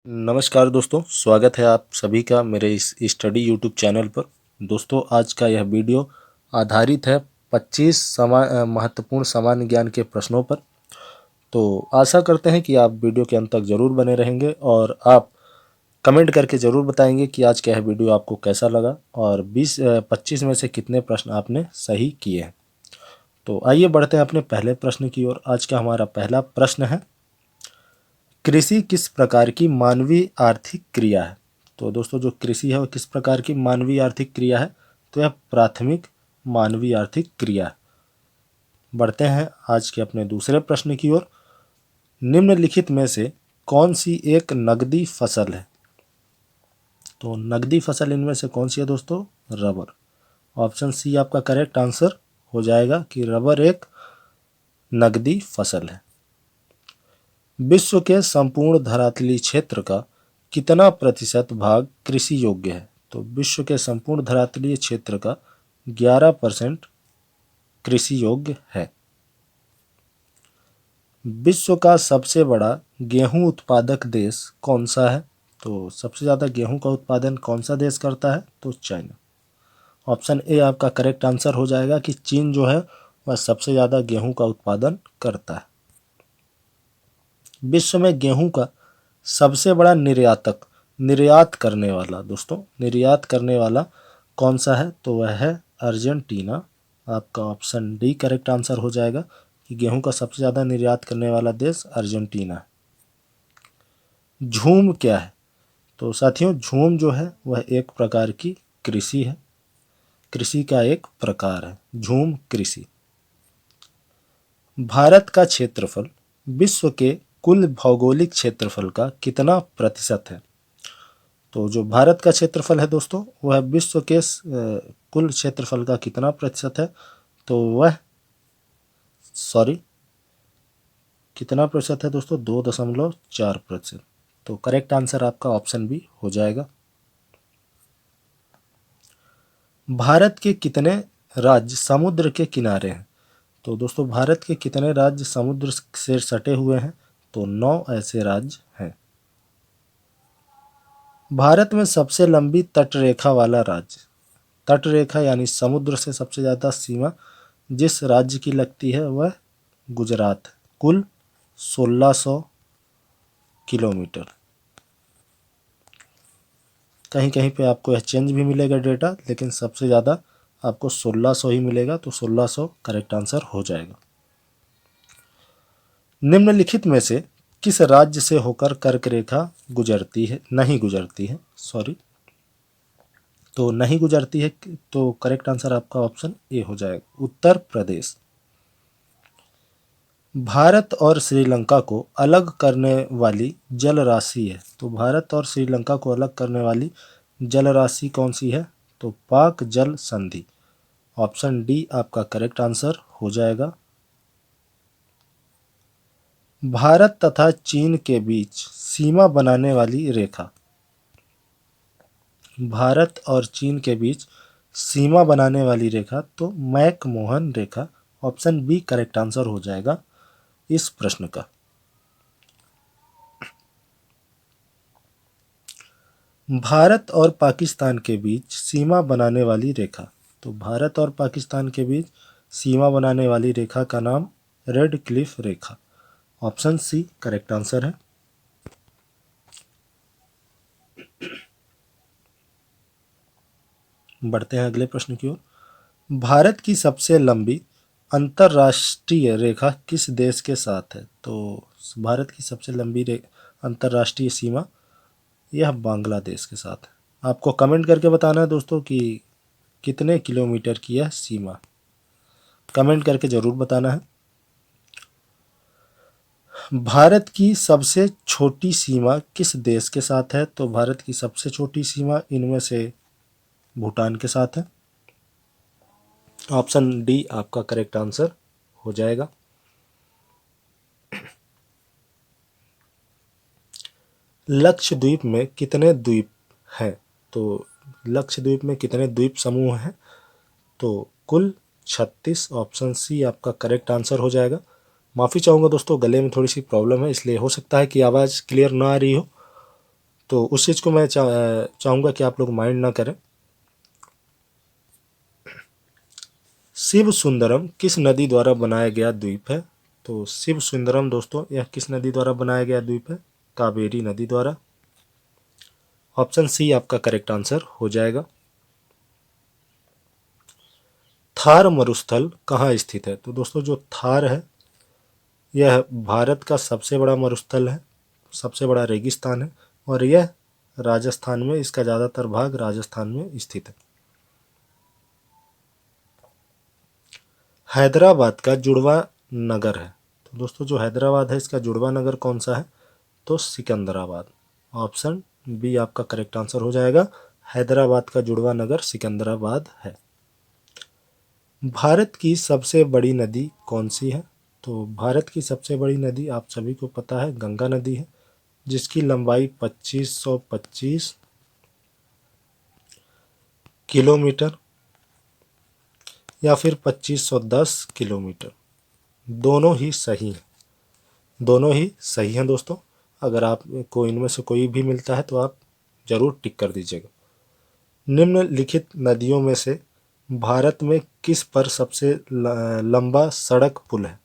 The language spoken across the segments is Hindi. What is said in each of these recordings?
नमस्कार दोस्तों, स्वागत है आप सभी का मेरे इस स्टडी यूट्यूब चैनल पर। दोस्तों, आज का यह वीडियो आधारित है 25 महत्वपूर्ण सामान्य ज्ञान के प्रश्नों पर। तो आशा करते हैं कि आप वीडियो के अंत तक ज़रूर बने रहेंगे और आप कमेंट करके ज़रूर बताएंगे कि आज का यह वीडियो आपको कैसा लगा और 25 में से कितने प्रश्न आपने सही किए हैं। तो आइए बढ़ते हैं अपने पहले प्रश्न की ओर। आज का हमारा पहला प्रश्न है, कृषि किस प्रकार की मानवीय आर्थिक क्रिया है। तो दोस्तों, जो कृषि है वो किस प्रकार की मानवीय आर्थिक क्रिया है, तो यह प्राथमिक मानवीय आर्थिक क्रिया है। बढ़ते हैं आज के अपने दूसरे प्रश्न की ओर। निम्नलिखित में से कौन सी एक नगदी फसल है। तो नगदी फसल इनमें से कौन सी है दोस्तों, रबर। ऑप्शन सी आपका करेक्ट आंसर हो जाएगा कि रबर एक नगदी फसल है। विश्व के संपूर्ण धरातलीय क्षेत्र का कितना प्रतिशत भाग कृषि योग्य है। तो विश्व के संपूर्ण धरातलीय क्षेत्र का 11% कृषि योग्य है। विश्व का सबसे बड़ा गेहूं उत्पादक देश कौन सा है। तो सबसे ज़्यादा गेहूं का उत्पादन कौन सा देश करता है, तो चाइना। ऑप्शन ए आपका करेक्ट आंसर हो जाएगा कि चीन जो है वह सबसे ज़्यादा गेहूं का उत्पादन करता है। विश्व में गेहूं का सबसे बड़ा निर्यात करने वाला दोस्तों, निर्यात करने वाला कौन सा है, तो वह है अर्जेंटीना। आपका ऑप्शन डी करेक्ट आंसर हो जाएगा कि गेहूं का सबसे ज़्यादा निर्यात करने वाला देश अर्जेंटीना है। झूम क्या है। तो साथियों, झूम जो है वह एक प्रकार की कृषि है, कृषि का एक प्रकार है झूम कृषि। भारत का क्षेत्रफल विश्व के कुल भौगोलिक क्षेत्रफल का कितना प्रतिशत है। तो जो भारत का क्षेत्रफल है दोस्तों, वह विश्व के कुल क्षेत्रफल का कितना प्रतिशत है, तो वह कितना प्रतिशत है दोस्तों, 2.4%। तो करेक्ट आंसर आपका ऑप्शन बी हो जाएगा। भारत के कितने राज्य समुद्र के किनारे हैं। तो दोस्तों, भारत के कितने राज्य समुद्र से सटे हुए हैं, तो 9 ऐसे राज्य हैं। भारत में सबसे लंबी तटरेखा वाला राज्य, तटरेखा यानी समुद्र से सबसे ज़्यादा सीमा जिस राज्य की लगती है वह गुजरात है, कुल 1600 किलोमीटर। कहीं कहीं पे आपको यह चेंज भी मिलेगा डेटा, लेकिन सबसे ज़्यादा आपको 1600 ही मिलेगा, तो 1600 करेक्ट आंसर हो जाएगा। निम्नलिखित में से किस राज्य से होकर कर्क रेखा नहीं गुजरती है, तो नहीं गुजरती है, तो करेक्ट आंसर आपका ऑप्शन ए हो जाएगा, उत्तर प्रदेश। भारत और श्रीलंका को अलग करने वाली जल राशि है। तो भारत और श्रीलंका को अलग करने वाली जल राशि कौन सी है, तो पाक जल संधि। ऑप्शन डी आपका करेक्ट आंसर हो जाएगा। भारत तथा चीन के बीच सीमा बनाने वाली रेखा, भारत और चीन के बीच सीमा बनाने वाली रेखा, तो मैक-मोहन रेखा। ऑप्शन बी करेक्ट आंसर हो जाएगा इस प्रश्न का। भारत और पाकिस्तान के बीच सीमा बनाने वाली रेखा, तो भारत और पाकिस्तान के बीच सीमा बनाने वाली रेखा का नाम रेड क्लिफ रेखा। ऑप्शन सी करेक्ट आंसर है। बढ़ते हैं अगले प्रश्न की ओर। भारत की सबसे लंबी अंतर्राष्ट्रीय रेखा किस देश के साथ है। तो भारत की सबसे लंबी अंतर्राष्ट्रीय सीमा यह बांग्लादेश के साथ है। आपको कमेंट करके बताना है दोस्तों कि कितने किलोमीटर की यह सीमा, कमेंट करके ज़रूर बताना है। भारत की सबसे छोटी सीमा किस देश के साथ है। तो भारत की सबसे छोटी सीमा इनमें से भूटान के साथ है। ऑप्शन डी आपका करेक्ट आंसर हो जाएगा। लक्षद्वीप में कितने द्वीप हैं। तो लक्षद्वीप में कितने द्वीप समूह हैं, तो कुल 36। ऑप्शन सी आपका करेक्ट आंसर हो जाएगा। माफ़ी चाहूँगा दोस्तों, गले में थोड़ी सी प्रॉब्लम है, इसलिए हो सकता है कि आवाज़ क्लियर ना आ रही हो। तो उस चीज़ को मैं चाहूँगा कि आप लोग माइंड ना करें। शिव सुंदरम किस नदी द्वारा बनाया गया द्वीप है? तो शिव सुंदरम दोस्तों यह किस नदी द्वारा बनाया गया द्वीप है? कावेरी नदी द्वारा। ऑप्शन सी आपका करेक्ट आंसर हो जाएगा। थार मरुस्थल कहाँ स्थित है? तो दोस्तों जो थार है यह भारत का सबसे बड़ा मरुस्थल है, सबसे बड़ा रेगिस्तान है, और यह राजस्थान में, इसका ज़्यादातर भाग राजस्थान में स्थित है। हैदराबाद का जुड़वा नगर है। तो दोस्तों जो हैदराबाद है इसका जुड़वा नगर कौन सा है? तो सिकंदराबाद। ऑप्शन बी आपका करेक्ट आंसर हो जाएगा। हैदराबाद का जुड़वा नगर सिकंदराबाद है। भारत की सबसे बड़ी नदी कौन सी है? तो भारत की सबसे बड़ी नदी आप सभी को पता है गंगा नदी है, जिसकी लंबाई 2525 किलोमीटर या फिर 2510 किलोमीटर, दोनों ही सही हैं। दोनों ही सही हैं दोस्तों। अगर आपको इनमें से कोई भी मिलता है तो आप ज़रूर टिक कर दीजिएगा। निम्नलिखित नदियों में से भारत में किस पर सबसे लंबा सड़क पुल है?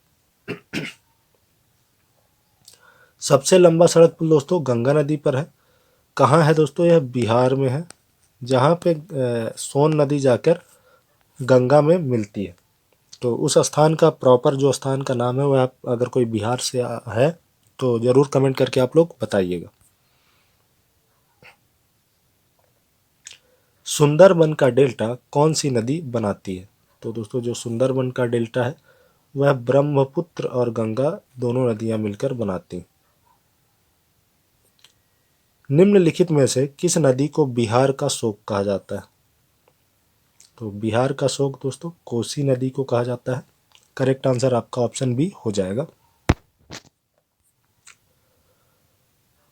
सबसे लंबा सड़क पुल दोस्तों गंगा नदी पर है। कहाँ है दोस्तों? यह बिहार में है, जहाँ पे सोन नदी जाकर गंगा में मिलती है। तो उस स्थान का प्रॉपर जो स्थान का नाम है वह आप अगर कोई बिहार से है तो ज़रूर कमेंट करके आप लोग बताइएगा। सुंदरबन का डेल्टा कौन सी नदी बनाती है? तो दोस्तों जो सुंदरबन का डेल्टा है वह ब्रह्मपुत्र और गंगा दोनों नदियां मिलकर बनाती हैं। निम्नलिखित में से किस नदी को बिहार का शोक कहा जाता है? तो बिहार का शोक दोस्तों कोसी नदी को कहा जाता है। करेक्ट आंसर आपका ऑप्शन बी हो जाएगा।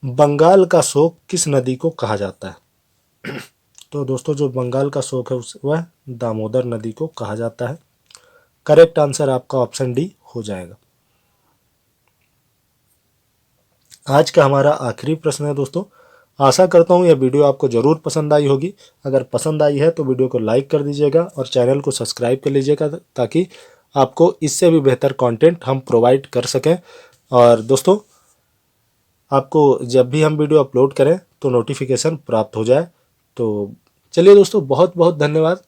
बंगाल का शोक किस नदी को कहा जाता है? तो दोस्तों जो बंगाल का शोक है वह दामोदर नदी को कहा जाता है। करेक्ट आंसर आपका ऑप्शन डी हो जाएगा। आज का हमारा आखिरी प्रश्न है दोस्तों। आशा करता हूँ यह वीडियो आपको ज़रूर पसंद आई होगी। अगर पसंद आई है तो वीडियो को लाइक कर दीजिएगा और चैनल को सब्सक्राइब कर लीजिएगा, ताकि आपको इससे भी बेहतर कंटेंट हम प्रोवाइड कर सकें। और दोस्तों आपको जब भी हम वीडियो अपलोड करें तो नोटिफिकेशन प्राप्त हो जाए। तो चलिए दोस्तों, बहुत बहुत धन्यवाद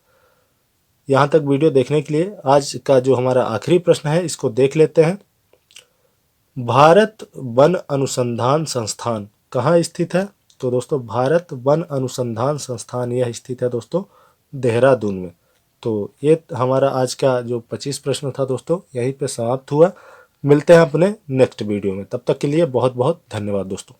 यहाँ तक वीडियो देखने के लिए। आज का जो हमारा आखिरी प्रश्न है इसको देख लेते हैं। भारत वन अनुसंधान संस्थान कहाँ स्थित है? तो दोस्तों भारत वन अनुसंधान संस्थान यह स्थित है दोस्तों देहरादून में। तो ये हमारा आज का जो 25 प्रश्न था दोस्तों यहीं पे समाप्त हुआ। मिलते हैं अपने नेक्स्ट वीडियो में, तब तक के लिए बहुत बहुत धन्यवाद दोस्तों।